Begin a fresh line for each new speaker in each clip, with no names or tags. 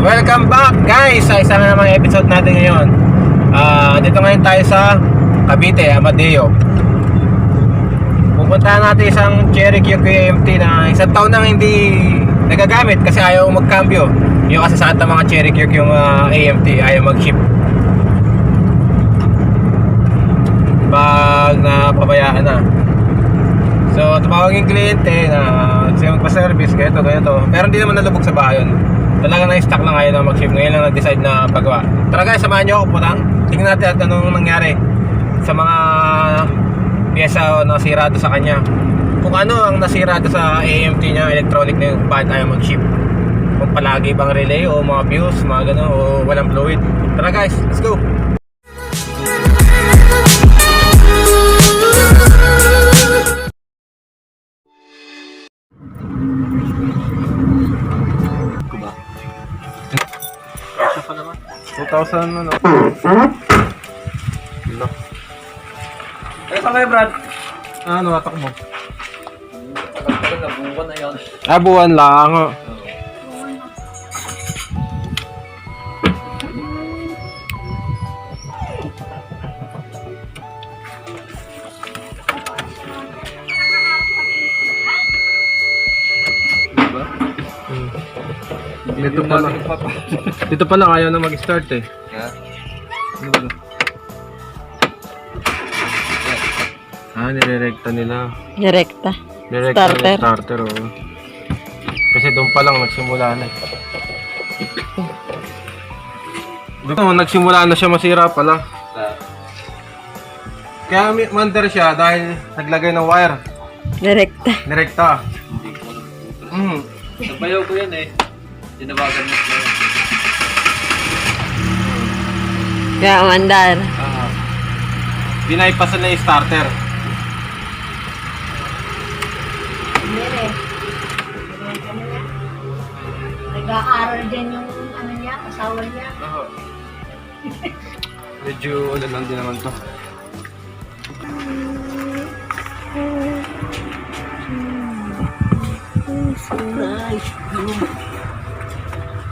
Welcome back guys sa isa na namang episode natin ngayon. Dito ngayon tayo sa Cavite, Amadeo. Pupuntahan natin isang Cherokee QMT na isang taon nang hindi nagagamit kasi ayaw magkambyo. Yung kasi sa mga Cherokee yung AMT ayaw mag-ship pag napabayaan na. So tumawag yung kliyente na siya magpa-service ganito. Pero hindi naman nalubog sa bayon. Talaga na-stock lang ayaw na mag-ship. Ngayon lang nag-decide na pagawa. Tara guys, samahan nyo ako putang. Tingnan natin at anong nangyari sa mga pyesa na nasira sa kanya. Kung ano ang nasira sa AMT niya, electronic na yung bakit ayaw mag-ship. Kung palagi bang relay o mga fuse, mga gano'n, o walang fluid. Tara guys, let's go! Kasya pa naman. 2,000 ano?
Saan kayo, Brad?
Ano, atak mo?
Buwan na yan.
Buwan lang. Dito pa lang ayaw na mag-start eh.
Yeah.
Nirerekta nila.
Direkta.
Nirerekta
Starter.
Starter, oo. Kasi doon pa lang nagsimula na eh. Doon nagsimula na siya masira pala. Kaya mandar siya dahil naglagay ng wire.
Direkta.
Direkta.
Nagbayaw ko yan eh. Tinawagan mo siya.
Kaya umandar.
Binaypasan na yung starter.
Nag-aaral din yung ano niya, asawa niya.
Medyo ano lang din naman to.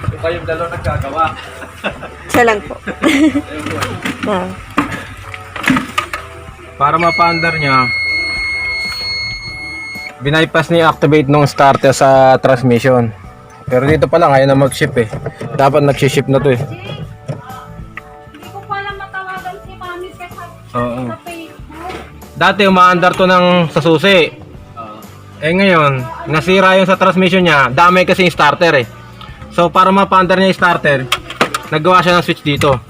Yung kayong dalawa nagkagawa.
Siya lang po. Ah.
Para mapa-under niya, binaypas niya activate nung starter sa transmission. Pero dito pa lang ayaw na mag-ship eh. Dapat nag-ship na to eh.
Hindi ko pala matawagan si Mami kasi
Oo.
sa Facebook.
Dati umaandar to ng sa susi. Eh ngayon, nasira yung sa transmission niya. Damay kasi yung starter eh. So para mapa-under niya yung starter, naggawa siya ng switch dito.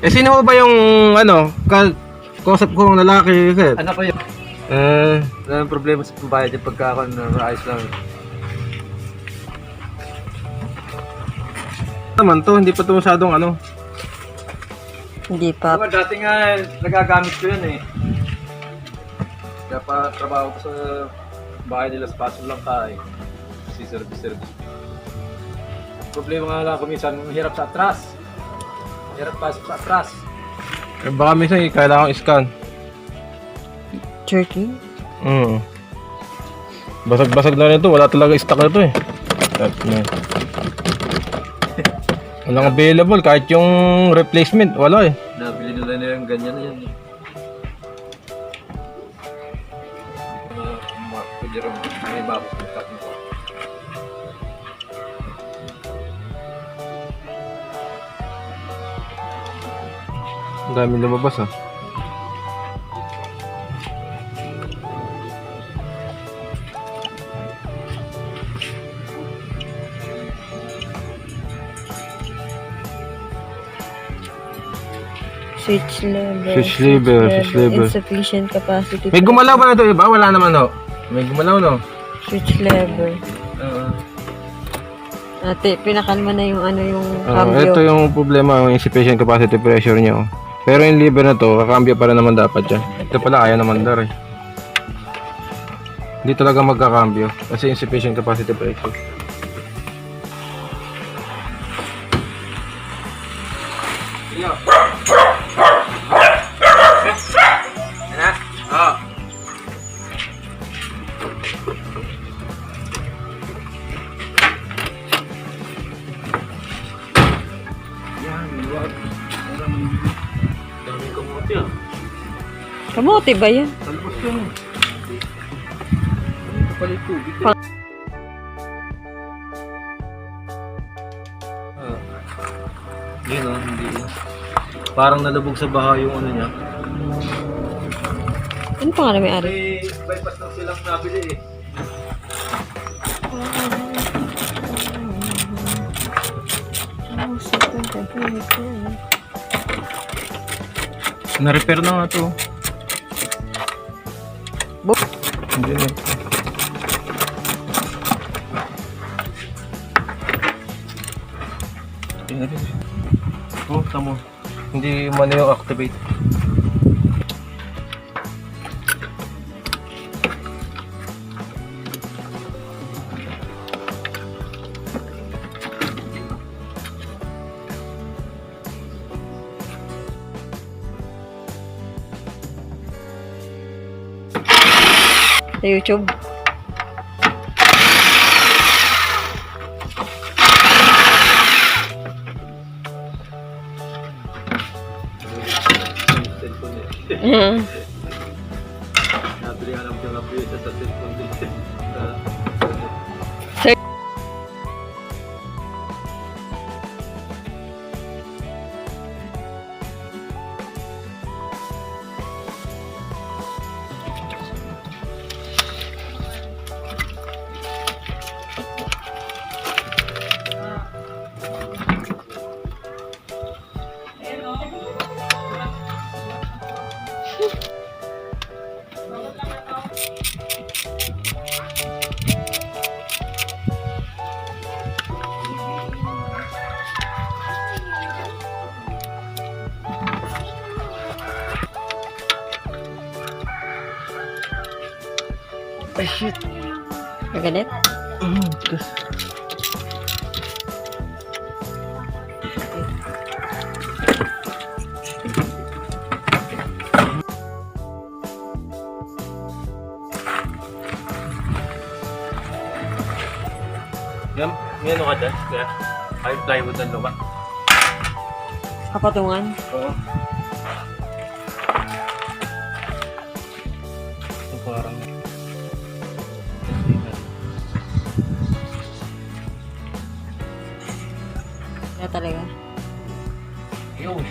Eh sino ba yung ano, kausap ko ng lalaki kasi?
Ano ko yun? Wala nang problema sa pambayad yung pagkakon na ayos lang.
Naman to, hindi pa to masyadong ano.
Hindi pa.
Diba, dati nga nagagamit ko yan eh. Kaya pa trabaho ko sa bahay nila sa Paso lang tayo. Si service. Problema nga lang ko minsan, mahirap sa atras. Mahirap pasok sa atras.
Eh baka minsan kailangan i-scan.
Turkey?
Basag-basag na rin to, wala talaga stock na to eh. Walang available, kahit yung replacement, wala eh.
Nabili nila na yung ganyan na yan eh. Pwede rin, may bago sa stock nito.
Ang dami lumabas ah.
Switch lever.
Switch lever.
Insufficient capacity.
May gumalaw ba na ito iba? Wala naman no? May gumalaw no?
Switch lever. Ate, pinakalma na yung ano yung cambio.
Ito yung problema, yung insufficient capacity pressure niya oh. Pero yung lever na to, kakambyo pa rin naman dapat yan. Ito pala ayaw naman dar eh. Hindi talaga magkakambyo kasi insufficient capacity pressure.
Ano?
Kamote ba yan?
Talbos yun. Ito pala yung tubig. Yun o, hindi. Parang nalubog sa baha yung ano niya.
Ano pa nga na may ari?
May bypass lang silang nabili eh.
Na-repair na nga to.
Bo-
Hindi na. Oh, tamo. Hindi man yung activate.
Sa YouTube.
Cellphone eh. Nabili nga lang yung update sa cellphone din.
Ay, shit.
Magalit?
Yan, yan ano ka dyan? Kaya, ay plywood ng luma.
Kapatungan?
Oo. Ito parang...
Kaya talaga.
Yun.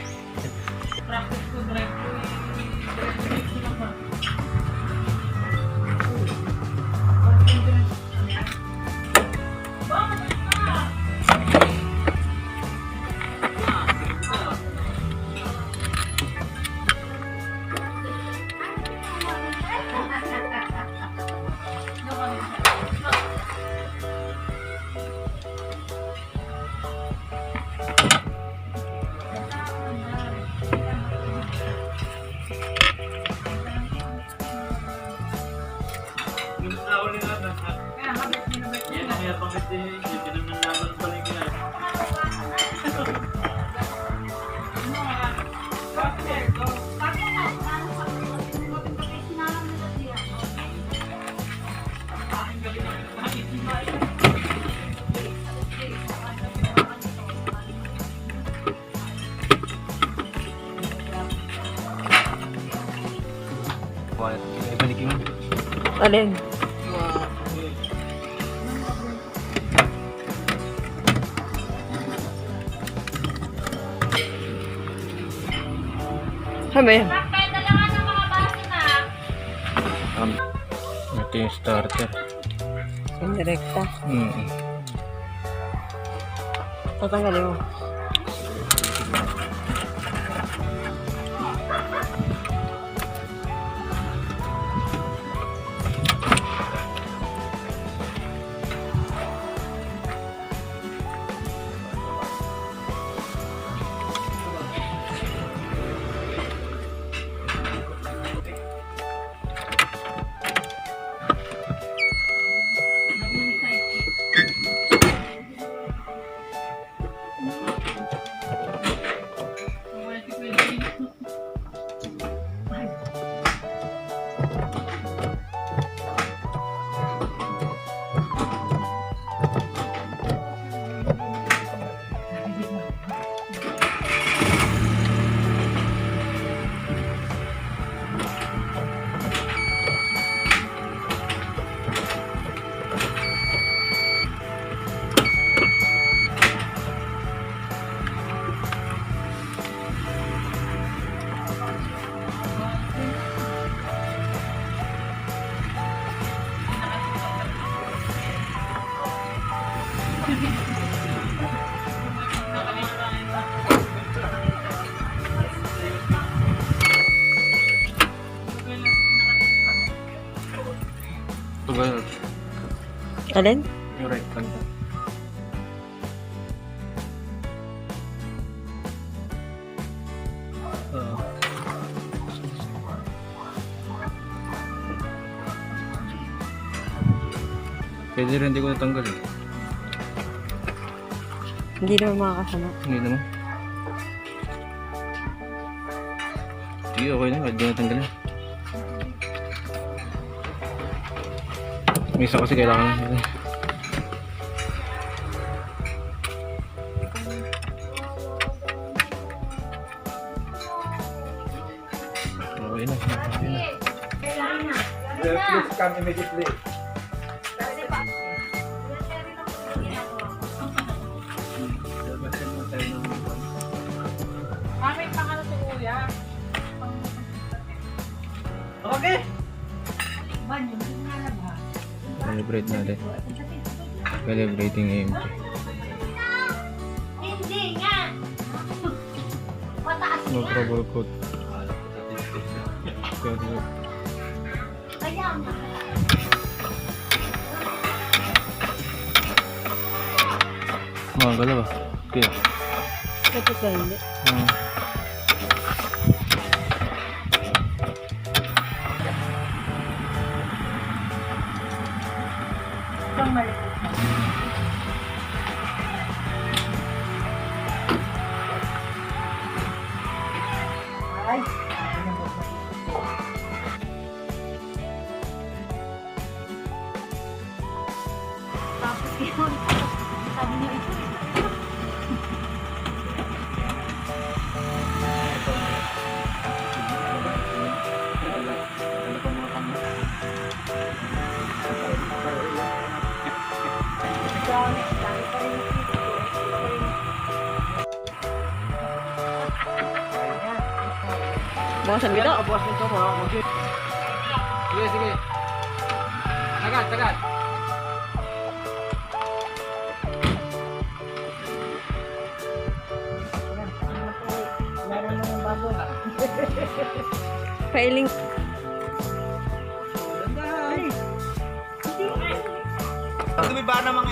Ibalikin mo.
Alin? Ano ba yan?
Kaya dalawa ng mga base na.
Ito yung starter.
Yung direkta. Tatanggalin mo.
ganun.
Alin?
Yung right hand. Pwede rin, hindi ko natanggal eh.
Hindi naman makakasama.
Hindi naman. Sige, okay na. Pwede natanggal eh. May isa kasi kailangan. Okay na. Okay na. Please come immediately.
Mami, pangalan si Kuya.
Okay.
Ban, yung pinalabas.
Calibrate natin. Calibrating AMT.
Hindi nga. Pataas
No
nga.
trouble code.
Kaya nga.
Mga galaw ba? Kaya.
Kapit ba hindi?
Itong mali. Ay. Tapos yun. Sabi niya ito.
Bawasan kita.
Bukas nito mga kusit. Sige, sige. Tagat, tagat.
Filing.
Lumiba namang